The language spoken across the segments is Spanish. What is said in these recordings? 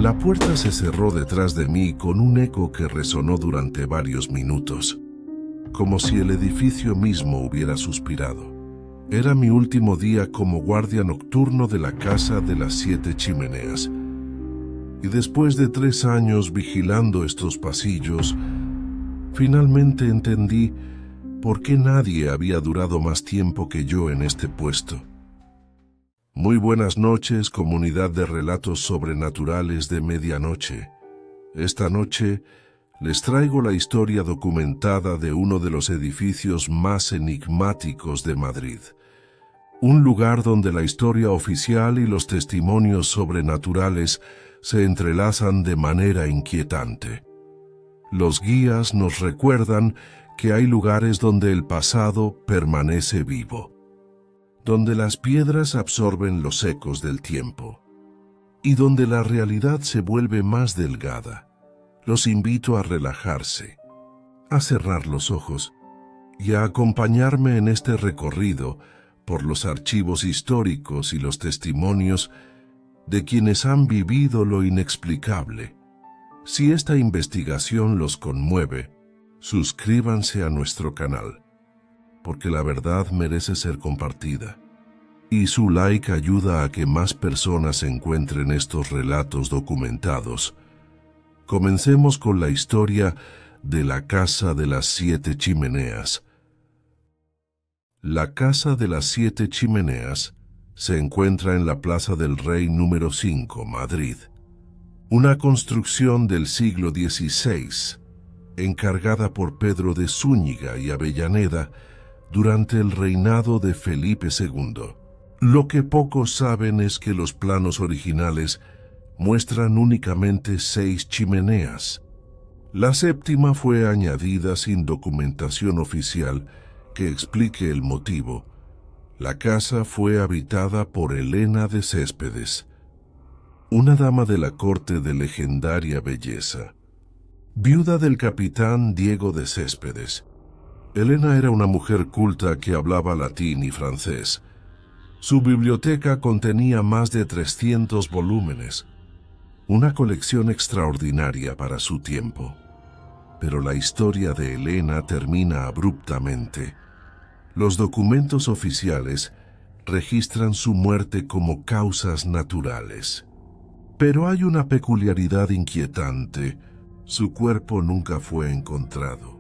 La puerta se cerró detrás de mí con un eco que resonó durante varios minutos, como si el edificio mismo hubiera suspirado. Era mi último día como guardia nocturno de la Casa de las 7 Chimeneas. Y después de 3 años vigilando estos pasillos, finalmente entendí por qué nadie había durado más tiempo que yo en este puesto. Muy buenas noches, comunidad de relatos sobrenaturales de medianoche. Esta noche les traigo la historia documentada de uno de los edificios más enigmáticos de Madrid. Un lugar donde la historia oficial y los testimonios sobrenaturales se entrelazan de manera inquietante. Los guías nos recuerdan que hay lugares donde el pasado permanece vivo, donde las piedras absorben los ecos del tiempo y donde la realidad se vuelve más delgada. Los invito a relajarse, a cerrar los ojos y a acompañarme en este recorrido por los archivos históricos y los testimonios de quienes han vivido lo inexplicable. Si esta investigación los conmueve, suscríbanse a nuestro canal, porque la verdad merece ser compartida, y su like ayuda a que más personas encuentren estos relatos documentados. Comencemos con la historia de la Casa de las 7 Chimeneas. La Casa de las 7 Chimeneas se encuentra en la Plaza del Rey número 5, Madrid. Una construcción del siglo XVI, encargada por Pedro de Zúñiga y Avellaneda durante el reinado de Felipe II. Lo que pocos saben es que los planos originales muestran únicamente 6 chimeneas. La séptima fue añadida sin documentación oficial que explique el motivo. La casa fue habitada por Elena de Céspedes, una dama de la corte de legendaria belleza, viuda del capitán Diego de Céspedes. Elena era una mujer culta que hablaba latín y francés. Su biblioteca contenía más de 300 volúmenes, una colección extraordinaria para su tiempo. Pero la historia de Elena termina abruptamente. Los documentos oficiales registran su muerte como causas naturales. Pero hay una peculiaridad inquietante: su cuerpo nunca fue encontrado.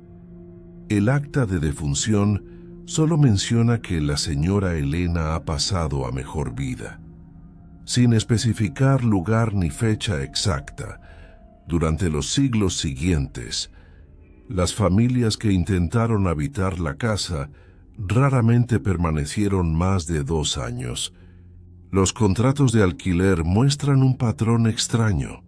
El acta de defunción solo menciona que la señora Elena ha pasado a mejor vida, sin especificar lugar ni fecha exacta. Durante los siglos siguientes, las familias que intentaron habitar la casa raramente permanecieron más de 2 años. Los contratos de alquiler muestran un patrón extraño.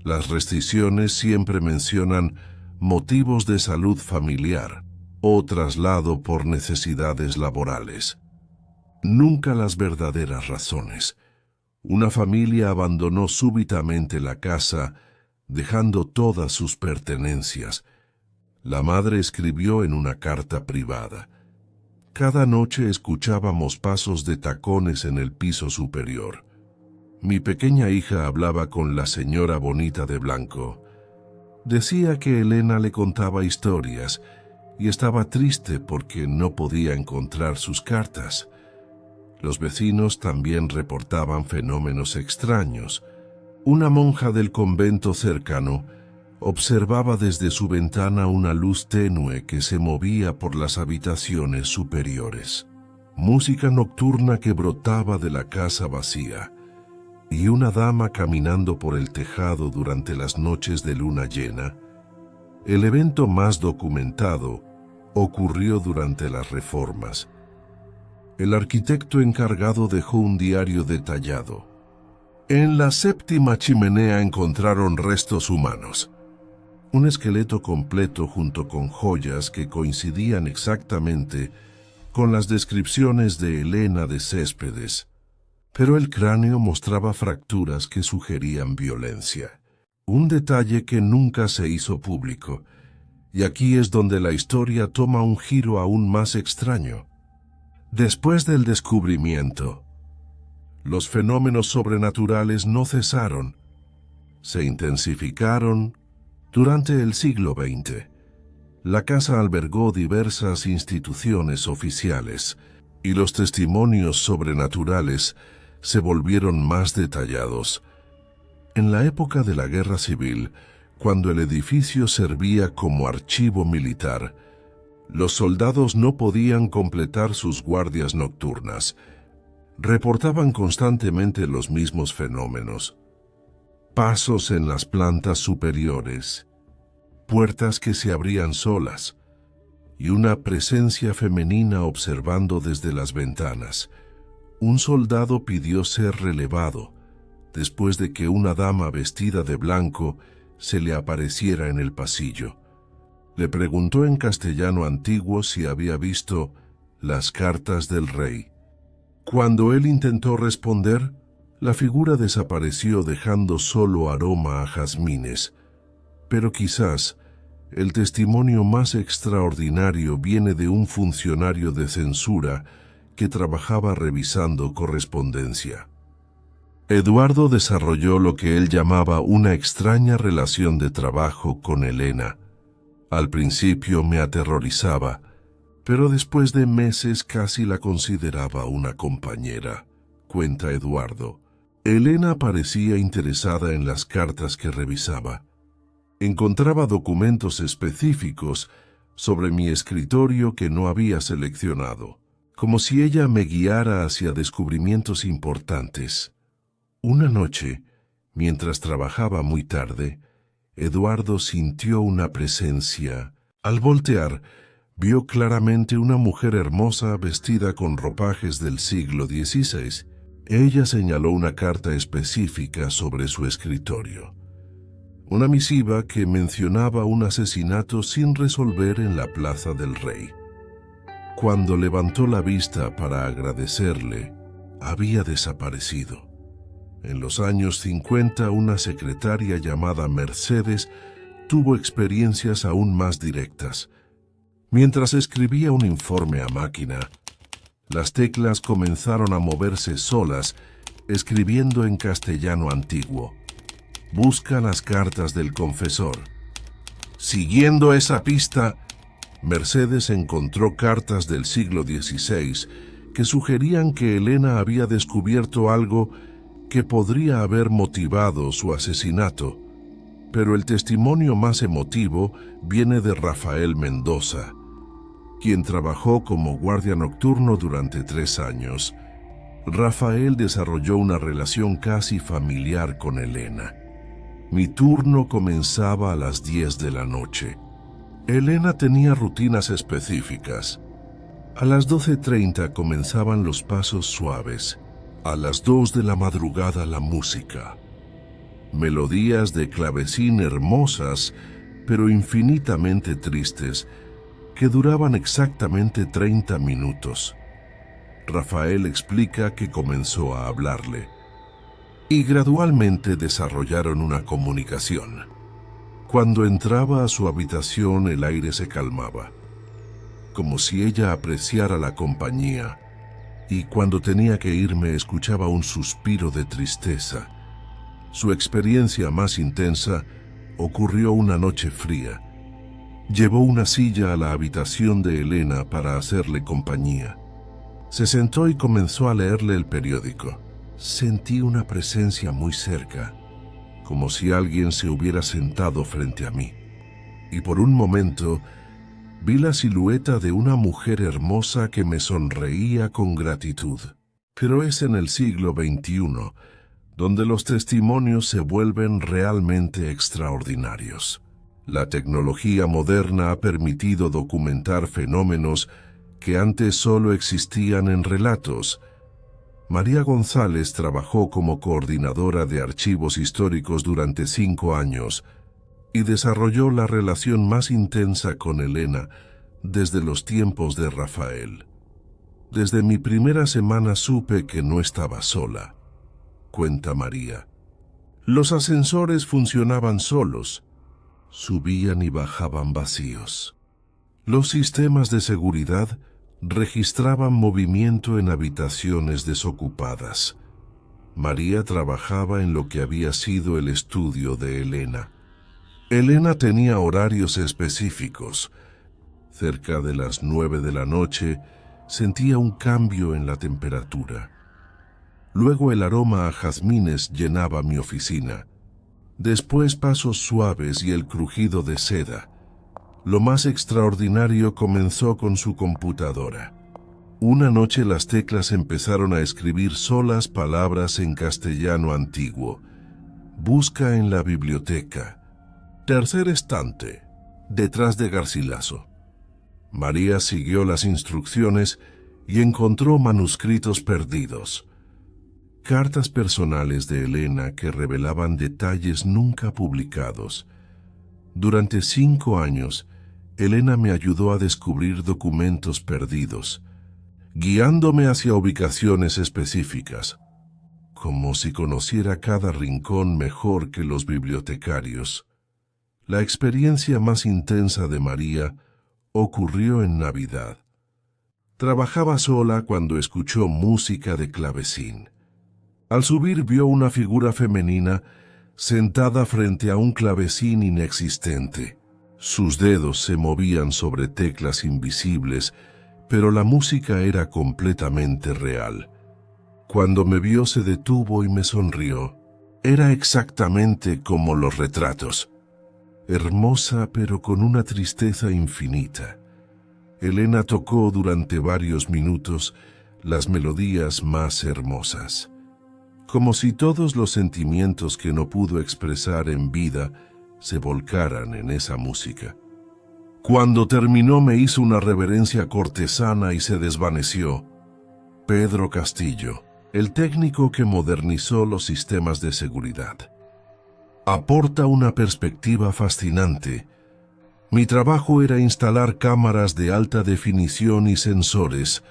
Las restricciones siempre mencionan motivos de salud familiar o traslado por necesidades laborales. Nunca las verdaderas razones. Una familia abandonó súbitamente la casa, dejando todas sus pertenencias. La madre escribió en una carta privada: cada noche escuchábamos pasos de tacones en el piso superior. Mi pequeña hija hablaba con la señora bonita de blanco. Decía que Elena le contaba historias y estaba triste porque no podía encontrar sus cartas. Los vecinos también reportaban fenómenos extraños. Una monja del convento cercano observaba desde su ventana una luz tenue que se movía por las habitaciones superiores. Música nocturna que brotaba de la casa vacía, y una dama caminando por el tejado durante las noches de luna llena. El evento más documentado ocurrió durante las reformas. El arquitecto encargado dejó un diario detallado. En la 7ª chimenea encontraron restos humanos. Un esqueleto completo junto con joyas que coincidían exactamente con las descripciones de Elena de Céspedes, pero el cráneo mostraba fracturas que sugerían violencia. Un detalle que nunca se hizo público, y aquí es donde la historia toma un giro aún más extraño. Después del descubrimiento, los fenómenos sobrenaturales no cesaron. se intensificaron durante el siglo XX. La casa albergó diversas instituciones oficiales y los testimonios sobrenaturales se volvieron más detallados. En la época de la Guerra Civil, cuando el edificio servía como archivo militar, los soldados no podían completar sus guardias nocturnas. Reportaban constantemente los mismos fenómenos: pasos en las plantas superiores, puertas que se abrían solas y una presencia femenina observando desde las ventanas. Un soldado pidió ser relevado después de que una dama vestida de blanco se le apareciera en el pasillo. Le preguntó en castellano antiguo si había visto las cartas del rey. Cuando él intentó responder, la figura desapareció dejando solo aroma a jazmines. Pero quizás el testimonio más extraordinario viene de un funcionario de censura que trabajaba revisando correspondencia. Eduardo desarrolló lo que él llamaba una extraña relación de trabajo con Elena. Al principio me aterrorizaba, pero después de meses casi la consideraba una compañera, cuenta Eduardo. Elena parecía interesada en las cartas que revisaba. Encontraba documentos específicos sobre mi escritorio que no había seleccionado, como si ella me guiara hacia descubrimientos importantes. Una noche, mientras trabajaba muy tarde, Eduardo sintió una presencia. Al voltear, vio claramente una mujer hermosa vestida con ropajes del siglo XVI. Ella señaló una carta específica sobre su escritorio. Una misiva que mencionaba un asesinato sin resolver en la Plaza del Rey. Cuando levantó la vista para agradecerle, había desaparecido. En los años 50, una secretaria llamada Mercedes tuvo experiencias aún más directas. Mientras escribía un informe a máquina, las teclas comenzaron a moverse solas, escribiendo en castellano antiguo: busca las cartas del confesor. Siguiendo esa pista, Mercedes encontró cartas del siglo XVI que sugerían que Elena había descubierto algo que podría haber motivado su asesinato, pero el testimonio más emotivo viene de Rafael Mendoza, quien trabajó como guardia nocturno durante 3 años. Rafael desarrolló una relación casi familiar con Elena. Mi turno comenzaba a las 10 de la noche. Elena tenía rutinas específicas. A las 12:30 comenzaban los pasos suaves. A las 2 de la madrugada la música. Melodías de clavecín hermosas, pero infinitamente tristes, que duraban exactamente 30 minutos. Rafael explica que comenzó a hablarle, y gradualmente desarrollaron una comunicación. Cuando entraba a su habitación, el aire se calmaba, como si ella apreciara la compañía, y cuando tenía que irme escuchaba un suspiro de tristeza. Su experiencia más intensa ocurrió una noche fría. Llevó una silla a la habitación de Elena para hacerle compañía. Se sentó y comenzó a leerle el periódico. Sentí una presencia muy cerca, como si alguien se hubiera sentado frente a mí. Y por un momento vi la silueta de una mujer hermosa que me sonreía con gratitud. Pero es en el siglo XXI donde los testimonios se vuelven realmente extraordinarios. La tecnología moderna ha permitido documentar fenómenos que antes solo existían en relatos. María González trabajó como coordinadora de archivos históricos durante 5 años y desarrolló la relación más intensa con Elena desde los tiempos de Rafael. Desde mi primera semana supe que no estaba sola, cuenta María. Los ascensores funcionaban solos, subían y bajaban vacíos. Los sistemas de seguridad registraban movimiento en habitaciones desocupadas. María trabajaba en lo que había sido el estudio de Elena. Elena tenía horarios específicos. Cerca de las 9 de la noche sentía un cambio en la temperatura. Luego el aroma a jazmines llenaba mi oficina. Después pasos suaves y el crujido de seda. Lo más extraordinario comenzó con su computadora. Una noche las teclas empezaron a escribir solas palabras en castellano antiguo. Busca en la biblioteca. Tercer estante, detrás de Garcilaso. María siguió las instrucciones y encontró manuscritos perdidos. Cartas personales de Elena que revelaban detalles nunca publicados. Durante 5 años, Elena me ayudó a descubrir documentos perdidos, guiándome hacia ubicaciones específicas, como si conociera cada rincón mejor que los bibliotecarios. La experiencia más intensa de María ocurrió en Navidad. Trabajaba sola cuando escuchó música de clavecín. Al subir vio una figura femenina sentada frente a un clavecín inexistente. Sus dedos se movían sobre teclas invisibles, pero la música era completamente real. Cuando me vio se detuvo y me sonrió. Era exactamente como los retratos. Hermosa pero con una tristeza infinita. Elena tocó durante varios minutos las melodías más hermosas, como si todos los sentimientos que no pudo expresar en vida se volcaran en esa música. Cuando terminó me hizo una reverencia cortesana y se desvaneció. Pedro Castillo, el técnico que modernizó los sistemas de seguridad. Aporta una perspectiva fascinante. Mi trabajo era instalar cámaras de alta definición y sensores,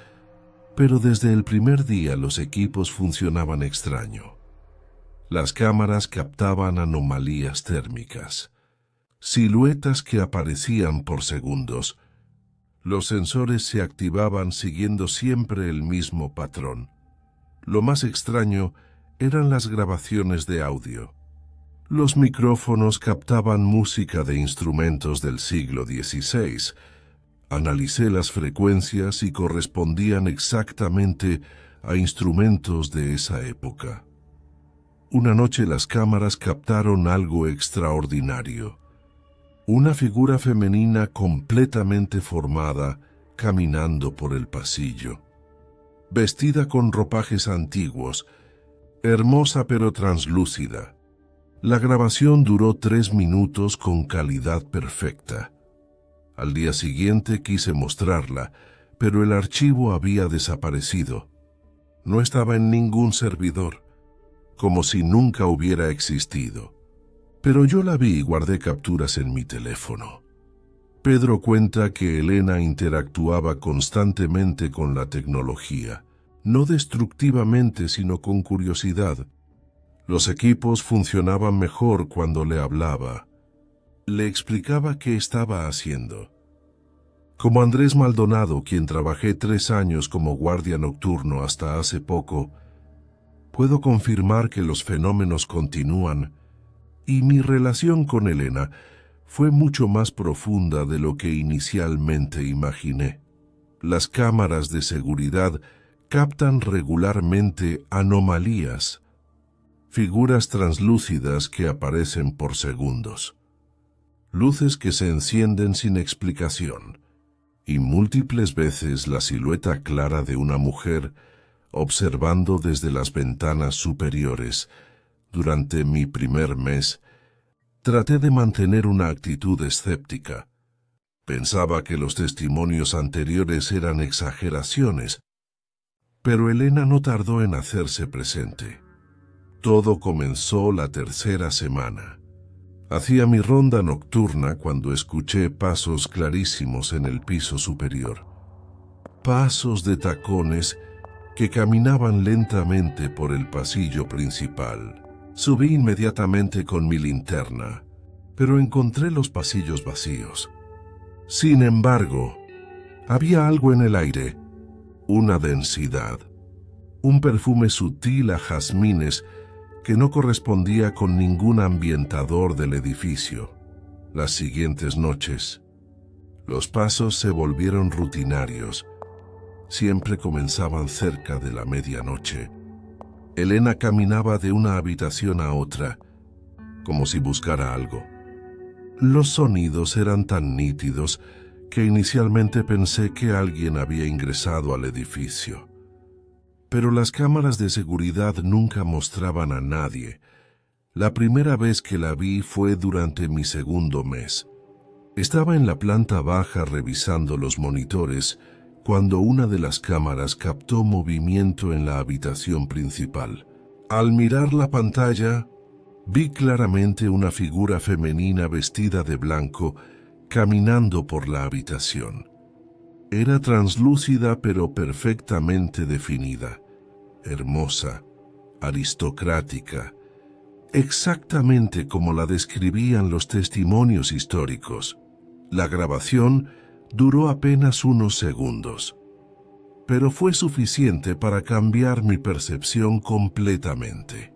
pero desde el primer día los equipos funcionaban extraño. Las cámaras captaban anomalías térmicas, siluetas que aparecían por segundos. Los sensores se activaban siguiendo siempre el mismo patrón. Lo más extraño eran las grabaciones de audio. Los micrófonos captaban música de instrumentos del siglo XVI. Analicé las frecuencias y correspondían exactamente a instrumentos de esa época. Una noche las cámaras captaron algo extraordinario. Una figura femenina completamente formada caminando por el pasillo. Vestida con ropajes antiguos, hermosa pero translúcida. La grabación duró 3 minutos con calidad perfecta. Al día siguiente quise mostrarla, pero el archivo había desaparecido. No estaba en ningún servidor, como si nunca hubiera existido. Pero yo la vi y guardé capturas en mi teléfono. Pedro cuenta que Elena interactuaba constantemente con la tecnología, no destructivamente, sino con curiosidad. Los equipos funcionaban mejor cuando le hablaba. Le explicaba qué estaba haciendo. Como Andrés Maldonado, quien trabajé 3 años como guardia nocturno hasta hace poco, puedo confirmar que los fenómenos continúan, y mi relación con Elena fue mucho más profunda de lo que inicialmente imaginé. Las cámaras de seguridad captan regularmente anomalías, figuras translúcidas que aparecen por segundos, luces que se encienden sin explicación, y múltiples veces la silueta clara de una mujer observando desde las ventanas superiores. Durante mi primer mes, traté de mantener una actitud escéptica. Pensaba que los testimonios anteriores eran exageraciones, pero Elena no tardó en hacerse presente. Todo comenzó la 3ª semana. Hacía mi ronda nocturna cuando escuché pasos clarísimos en el piso superior. Pasos de tacones que caminaban lentamente por el pasillo principal. Subí inmediatamente con mi linterna, pero encontré los pasillos vacíos. Sin embargo, había algo en el aire, una densidad, un perfume sutil a jazmines que no correspondía con ningún ambientador del edificio. Las siguientes noches, los pasos se volvieron rutinarios. Siempre comenzaban cerca de la medianoche. Elena caminaba de una habitación a otra, como si buscara algo. Los sonidos eran tan nítidos que inicialmente pensé que alguien había ingresado al edificio. Pero las cámaras de seguridad nunca mostraban a nadie. La primera vez que la vi fue durante mi segundo mes. Estaba en la planta baja revisando los monitores cuando una de las cámaras captó movimiento en la habitación principal. Al mirar la pantalla, vi claramente una figura femenina vestida de blanco caminando por la habitación. Era translúcida pero perfectamente definida, hermosa, aristocrática, exactamente como la describían los testimonios históricos. La grabación duró apenas unos segundos, pero fue suficiente para cambiar mi percepción completamente.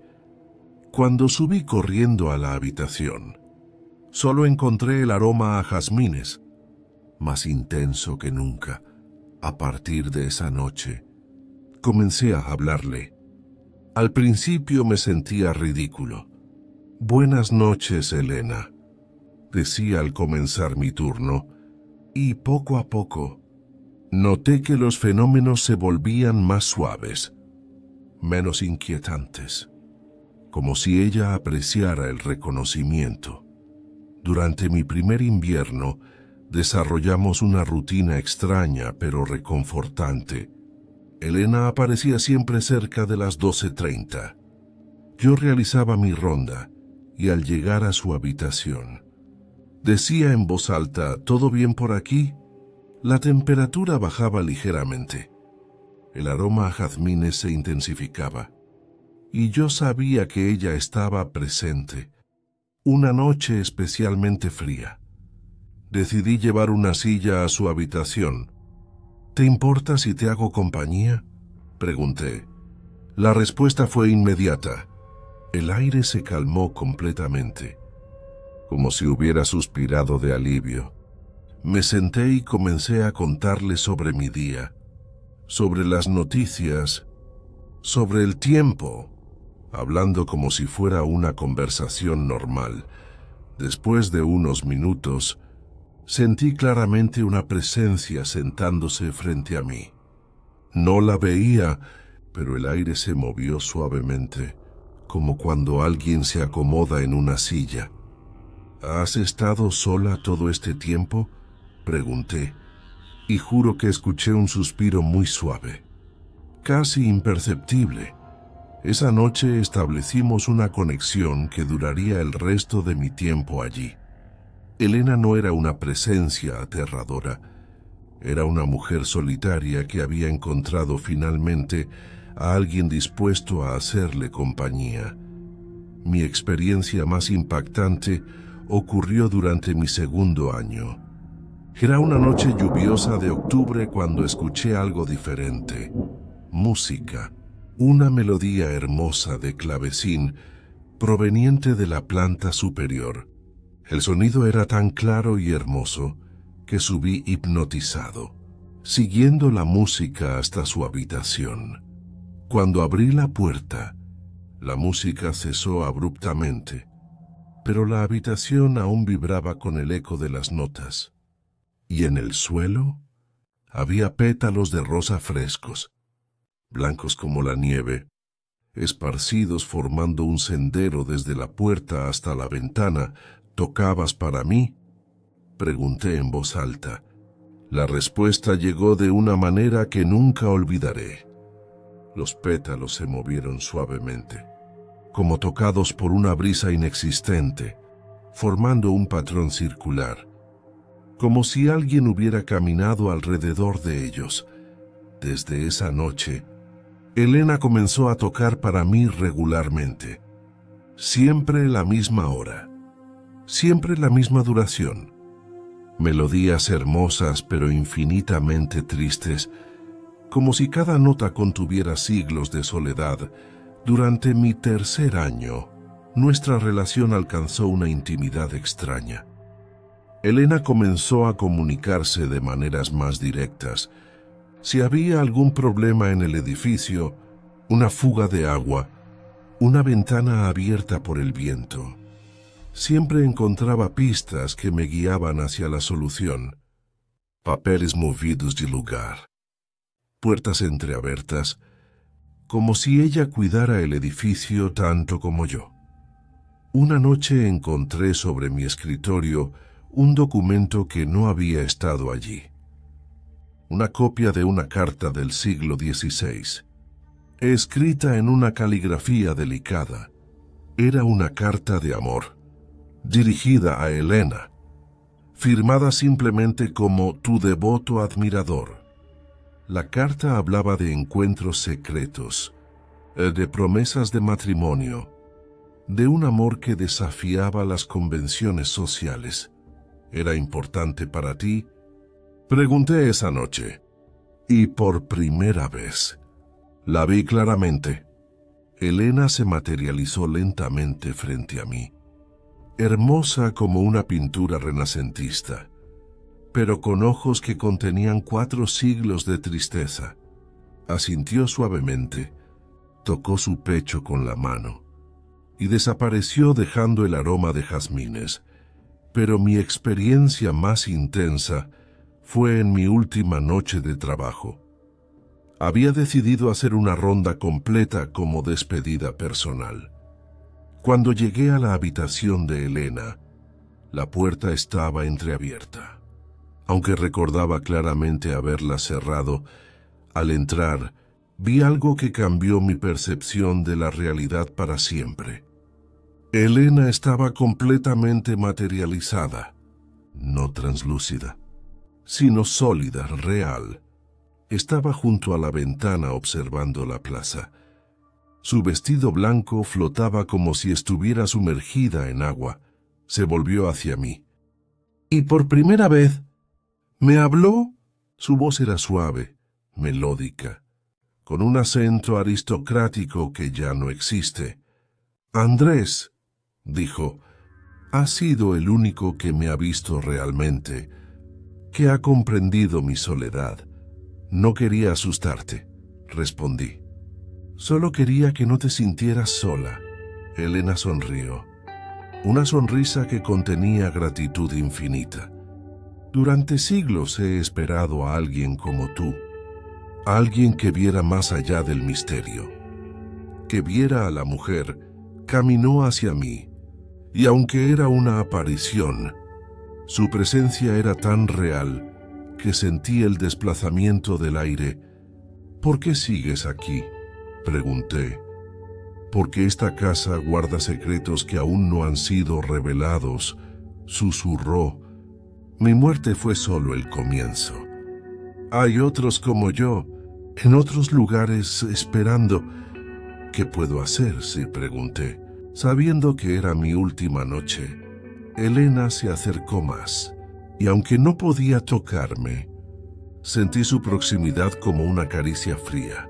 Cuando subí corriendo a la habitación, solo encontré el aroma a jazmines, más intenso que nunca. A partir de esa noche, comencé a hablarle. Al principio me sentía ridículo. «Buenas noches, Elena», decía al comenzar mi turno, y poco a poco noté que los fenómenos se volvían más suaves, menos inquietantes, como si ella apreciara el reconocimiento. Durante mi primer invierno, desarrollamos una rutina extraña pero reconfortante. Elena aparecía siempre cerca de las 12:30. Yo realizaba mi ronda y al llegar a su habitación, decía en voz alta, «¿Todo bien por aquí?». La temperatura bajaba ligeramente. El aroma a jazmines se intensificaba. Y yo sabía que ella estaba presente. Una noche especialmente fría. Decidí llevar una silla a su habitación. «¿Te importa si te hago compañía?», pregunté. La respuesta fue inmediata. El aire se calmó completamente, como si hubiera suspirado de alivio. Me senté y comencé a contarle sobre mi día, sobre las noticias, sobre el tiempo, hablando como si fuera una conversación normal. Después de unos minutos, sentí claramente una presencia sentándose frente a mí. No la veía, pero el aire se movió suavemente, como cuando alguien se acomoda en una silla. «¿Has estado sola todo este tiempo?», pregunté, y juro que escuché un suspiro muy suave, casi imperceptible. Esa noche establecimos una conexión que duraría el resto de mi tiempo allí. Elena no era una presencia aterradora. Era una mujer solitaria que había encontrado finalmente a alguien dispuesto a hacerle compañía. Mi experiencia más impactante ocurrió durante mi segundo año. Era una noche lluviosa de octubre cuando escuché algo diferente. Música. Una melodía hermosa de clavecín proveniente de la planta superior. El sonido era tan claro y hermoso que subí hipnotizado, siguiendo la música hasta su habitación. Cuando abrí la puerta, la música cesó abruptamente, pero la habitación aún vibraba con el eco de las notas. Y en el suelo había pétalos de rosa frescos, blancos como la nieve, esparcidos formando un sendero desde la puerta hasta la ventana. «¿Tocabas para mí?», pregunté en voz alta. La respuesta llegó de una manera que nunca olvidaré. Los pétalos se movieron suavemente, como tocados por una brisa inexistente, formando un patrón circular, como si alguien hubiera caminado alrededor de ellos. Desde esa noche, Elena comenzó a tocar para mí regularmente, siempre la misma hora. Siempre la misma duración. Melodías hermosas pero infinitamente tristes como si cada nota contuviera siglos de soledad. Durante mi tercer año, nuestra relación alcanzó una intimidad extraña. Elena comenzó a comunicarse de maneras más directas. Si había algún problema en el edificio, una fuga de agua, una ventana abierta por el viento, siempre encontraba pistas que me guiaban hacia la solución. Papeles movidos de lugar, puertas entreabiertas, como si ella cuidara el edificio tanto como yo. Una noche encontré sobre mi escritorio un documento que no había estado allí. Una copia de una carta del siglo XVI, escrita en una caligrafía delicada. Era una carta de amor, dirigida a Elena, firmada simplemente como tu devoto admirador. La carta hablaba de encuentros secretos, de promesas de matrimonio, de un amor que desafiaba las convenciones sociales. ¿Era importante para ti? Pregunté esa noche, y por primera vez la vi claramente. Elena se materializó lentamente frente a mí, hermosa como una pintura renacentista, pero con ojos que contenían 4 siglos de tristeza. Asintió suavemente, tocó su pecho con la mano y desapareció dejando el aroma de jazmines. Pero mi experiencia más intensa fue en mi última noche de trabajo. Había decidido hacer una ronda completa como despedida personal. Cuando llegué a la habitación de Elena, la puerta estaba entreabierta. Aunque recordaba claramente haberla cerrado, al entrar, vi algo que cambió mi percepción de la realidad para siempre. Elena estaba completamente materializada, no translúcida, sino sólida, real. Estaba junto a la ventana observando la plaza. Su vestido blanco flotaba como si estuviera sumergida en agua. Se volvió hacia mí. Y por primera vez, ¿me habló? Su voz era suave, melódica, con un acento aristocrático que ya no existe. Andrés, dijo, ha sido el único que me ha visto realmente, que ha comprendido mi soledad. No quería asustarte, respondí. Solo quería que no te sintieras sola. Elena sonrió, una sonrisa que contenía gratitud infinita. Durante siglos he esperado a alguien como tú, alguien que viera más allá del misterio, que viera a la mujer. Caminó hacia mí, y aunque era una aparición, su presencia era tan real que sentí el desplazamiento del aire. ¿Por qué sigues aquí?, pregunté. Porque esta casa guarda secretos que aún no han sido revelados, susurró. Mi muerte fue solo el comienzo. Hay otros como yo, en otros lugares esperando. ¿Qué puedo hacer?, sí, pregunté. Sabiendo que era mi última noche, Elena se acercó más, y aunque no podía tocarme, sentí su proximidad como una caricia fría.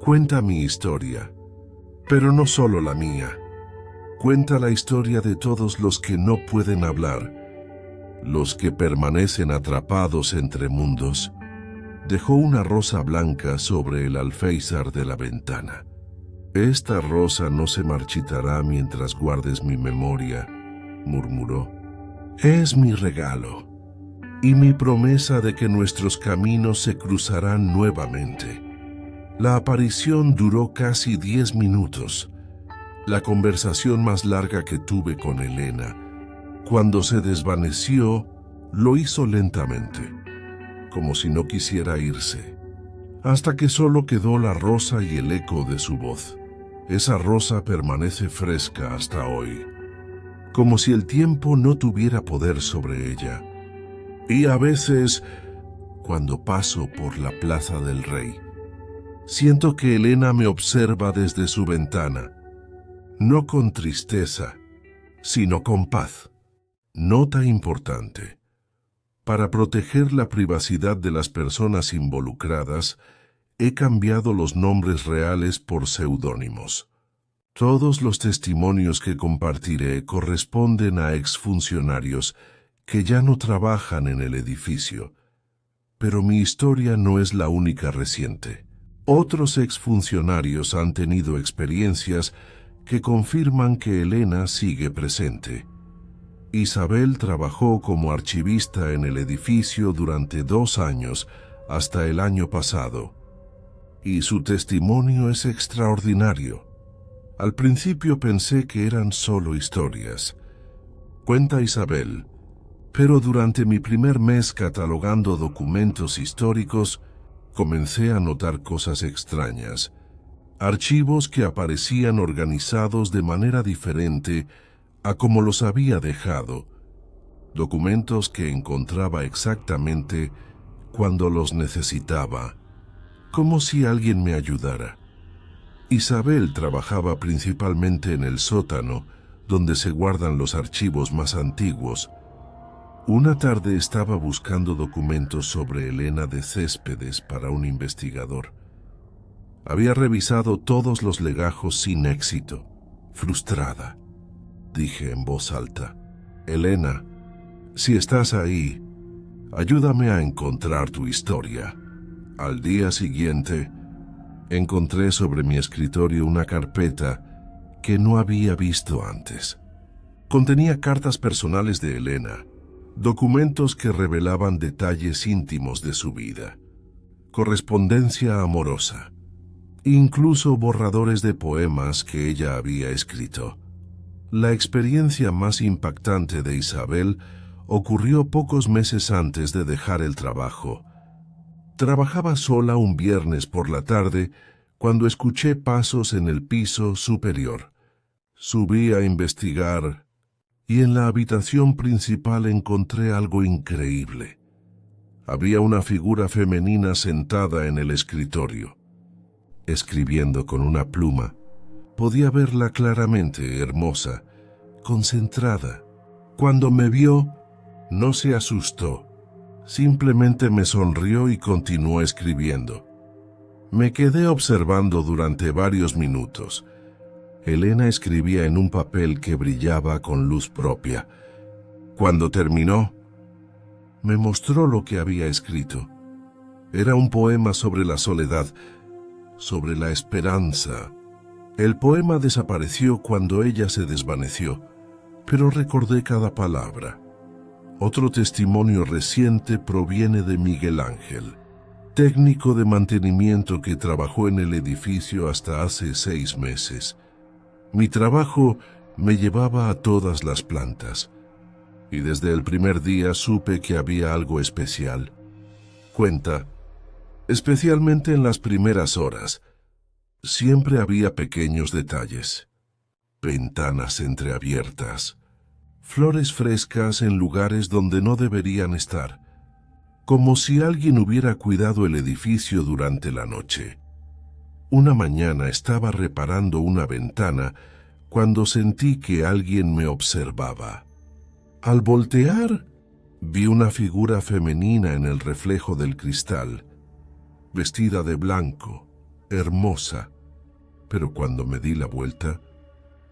Cuenta mi historia, pero no solo la mía. Cuenta la historia de todos los que no pueden hablar, los que permanecen atrapados entre mundos. Dejó una rosa blanca sobre el alféizar de la ventana. Esta rosa no se marchitará mientras guardes mi memoria, murmuró. Es mi regalo y mi promesa de que nuestros caminos se cruzarán nuevamente. La aparición duró casi 10 minutos, la conversación más larga que tuve con Elena. Cuando se desvaneció, lo hizo lentamente, como si no quisiera irse, hasta que solo quedó la rosa y el eco de su voz. Esa rosa permanece fresca hasta hoy, como si el tiempo no tuviera poder sobre ella. Y a veces, cuando paso por la Plaza del Rey, siento que Elena me observa desde su ventana, no con tristeza, sino con paz. Nota importante. Para proteger la privacidad de las personas involucradas, he cambiado los nombres reales por seudónimos. Todos los testimonios que compartiré corresponden a exfuncionarios que ya no trabajan en el edificio. Pero mi historia no es la única reciente. Otros exfuncionarios han tenido experiencias que confirman que Elena sigue presente. Isabel trabajó como archivista en el edificio durante 2 años, hasta el año pasado, y su testimonio es extraordinario. Al principio pensé que eran solo historias. Cuenta Isabel, pero durante mi primer mes catalogando documentos históricos, comencé a notar cosas extrañas. Archivos que aparecían organizados de manera diferente a como los había dejado. Documentos que encontraba exactamente cuando los necesitaba, como si alguien me ayudara. Isabel trabajaba principalmente en el sótano, donde se guardan los archivos más antiguos. Una tarde estaba buscando documentos sobre Elena de Céspedes para un investigador. Había revisado todos los legajos sin éxito. Frustrada, dije en voz alta: Elena, si estás ahí, ayúdame a encontrar tu historia. Al día siguiente, encontré sobre mi escritorio una carpeta que no había visto antes. Contenía cartas personales de Elena, documentos que revelaban detalles íntimos de su vida, correspondencia amorosa, incluso borradores de poemas que ella había escrito. La experiencia más impactante de Isabel ocurrió pocos meses antes de dejar el trabajo. Trabajaba sola un viernes por la tarde cuando escuché pasos en el piso superior. Subí a investigar y en la habitación principal encontré algo increíble. Había una figura femenina sentada en el escritorio, escribiendo con una pluma. Podía verla claramente, hermosa, concentrada. Cuando me vio, no se asustó. Simplemente me sonrió y continuó escribiendo. Me quedé observando durante varios minutos. Elena escribía en un papel que brillaba con luz propia. Cuando terminó, me mostró lo que había escrito. Era un poema sobre la soledad, sobre la esperanza. El poema desapareció cuando ella se desvaneció, pero recordé cada palabra. Otro testimonio reciente proviene de Miguel Ángel, técnico de mantenimiento que trabajó en el edificio hasta hace 6 meses. Mi trabajo me llevaba a todas las plantas, y desde el primer día supe que había algo especial. Cuenta, especialmente en las primeras horas, siempre había pequeños detalles. Ventanas entreabiertas, flores frescas en lugares donde no deberían estar, como si alguien hubiera cuidado el edificio durante la noche. Una mañana estaba reparando una ventana cuando sentí que alguien me observaba. Al voltear, vi una figura femenina en el reflejo del cristal, vestida de blanco, hermosa, pero cuando me di la vuelta,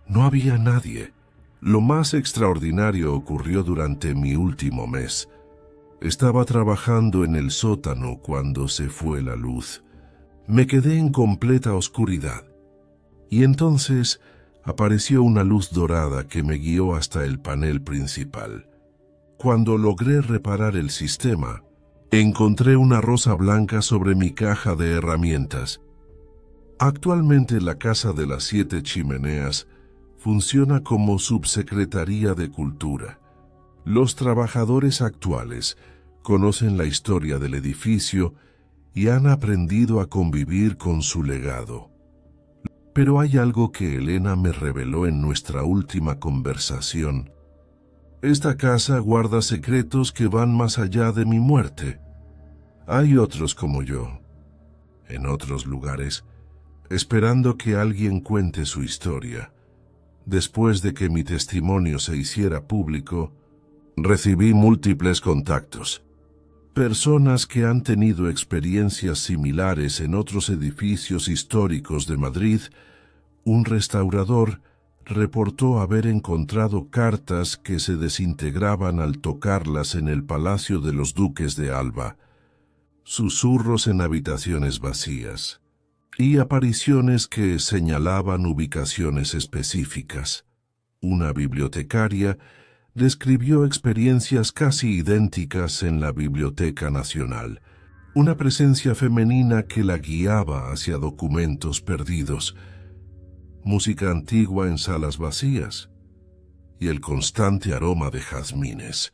no había nadie. Lo más extraordinario ocurrió durante mi último mes. Estaba trabajando en el sótano cuando se fue la luz. Me quedé en completa oscuridad, y entonces apareció una luz dorada que me guió hasta el panel principal. Cuando logré reparar el sistema, encontré una rosa blanca sobre mi caja de herramientas. Actualmente la Casa de las 7 Chimeneas funciona como Subsecretaría de Cultura. Los trabajadores actuales conocen la historia del edificio y han aprendido a convivir con su legado. Pero hay algo que Elena me reveló en nuestra última conversación. Esta casa guarda secretos que van más allá de mi muerte. Hay otros como yo, en otros lugares, esperando que alguien cuente su historia. Después de que mi testimonio se hiciera público, recibí múltiples contactos. personas que han tenido experiencias similares en otros edificios históricos de Madrid, un restaurador reportó haber encontrado cartas que se desintegraban al tocarlas en el Palacio de los Duques de Alba, susurros en habitaciones vacías y apariciones que señalaban ubicaciones específicas. Una bibliotecaria describió experiencias casi idénticas en la Biblioteca Nacional, una presencia femenina que la guiaba hacia documentos perdidos, música antigua en salas vacías y el constante aroma de jazmines.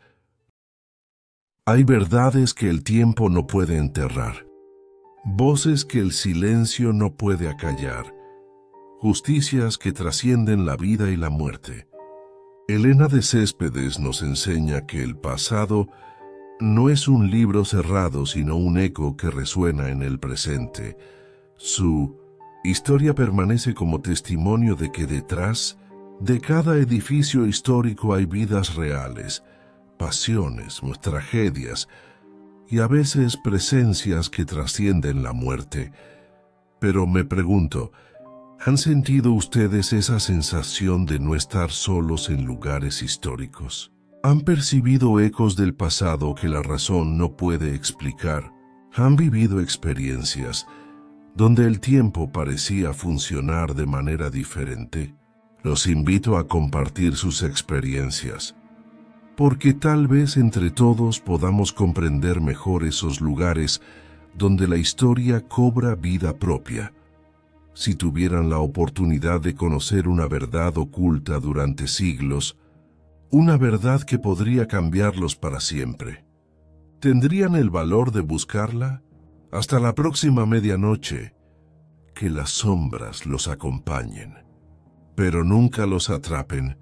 Hay verdades que el tiempo no puede enterrar, voces que el silencio no puede acallar, justicias que trascienden la vida y la muerte. Elena de Céspedes nos enseña que el pasado no es un libro cerrado, sino un eco que resuena en el presente. Su historia permanece como testimonio de que detrás de cada edificio histórico hay vidas reales, pasiones, tragedias y a veces presencias que trascienden la muerte. Pero me pregunto, ¿han sentido ustedes esa sensación de no estar solos en lugares históricos? ¿Han percibido ecos del pasado que la razón no puede explicar? ¿Han vivido experiencias donde el tiempo parecía funcionar de manera diferente? Los invito a compartir sus experiencias, porque tal vez entre todos podamos comprender mejor esos lugares donde la historia cobra vida propia. Si tuvieran la oportunidad de conocer una verdad oculta durante siglos, una verdad que podría cambiarlos para siempre, ¿tendrían el valor de buscarla? Hasta la próxima medianoche, que las sombras los acompañen, pero nunca los atrapen,